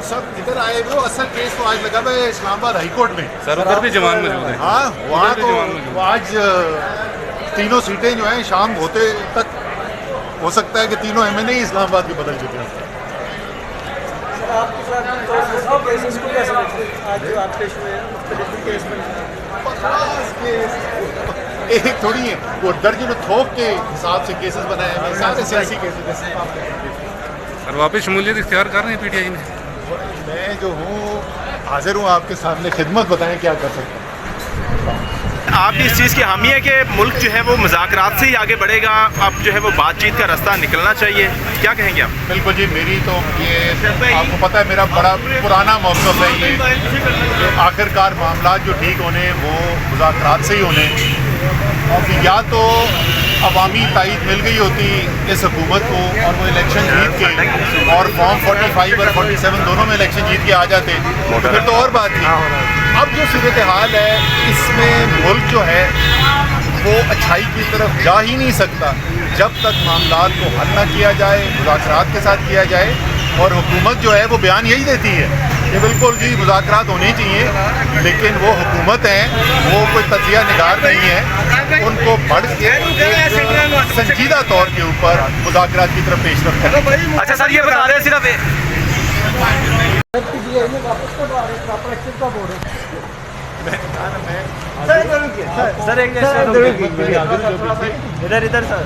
सब इधर आए हुए हो, असल केस तो आज लगा हुआ है इस्लामाबाद हाई कोर्ट में। सर उधर भी जवान मौजूद है। हाँ, वहाँ उधर भी तो जवान मौजूद है। आज तीनों सीटें जो हैं शाम होते तक हो सकता है कि तीनों एमएनए ही इस्लामाबाद के बदल चुके हैं। आपके साथ केसेस को कैसे देखते हैं? आज जो आप पेश हुए हैं मुख्तलिफ केस में एक थोड़ी है वो दर्जन थोक के हिसाब से केसेस बनाए हैं, सारे सियासी केसेस। सर वापस शमूलियत इख्तियार कर रहे हैं पीटीआई में। मैं जो हूँ हाजिर हूँ आपके सामने, खिदमत बताएं क्या कर सकते हैं। आप भी इस चीज़ की हामी है कि मुल्क जो है वो मुज़ाकरात से ही आगे बढ़ेगा, अब जो है वो बातचीत का रास्ता निकलना चाहिए, क्या कहेंगे आप? बिल्कुल जी, मेरी तो ये आपको पता है मेरा बड़ा पुराना मौक़िफ़ है ये कि आखिरकार मामला जो ठीक होने वो मुज़ाकरात से ही होने। और या तो अवामी तायद मिल गई होती इस हुकूमत को और वो इलेक्शन जीत के और फॉर्म 45 और 47 दोनों में इलेक्शन जीत के आ जाते तो फिर तो और बात थी। अब जो सूरत हाल है इसमें मुल्क जो है वो अच्छाई की तरफ जा ही नहीं सकता जब तक मामलात को हल न किया जाए, मुज़ाकरात के साथ किया जाए। और हुकूमत जो है वो बयान यही देती है कि बिल्कुल जी मुज़ाकरात होने चाहिए, लेकिन वो हुकूमत है, वो कोई तजिया निगार नहीं है, उनको बढ़ के संजीदा तौर के ऊपर मुज़ाकरात की तरफ पेशरफ करें। अच्छा सर, ये बता रहे हैं सिर्फ पीटीआई में वापस कब आ रहे हैं? प्रॉपर एक्शन कब हो रहे हैं? सर एक इधर सर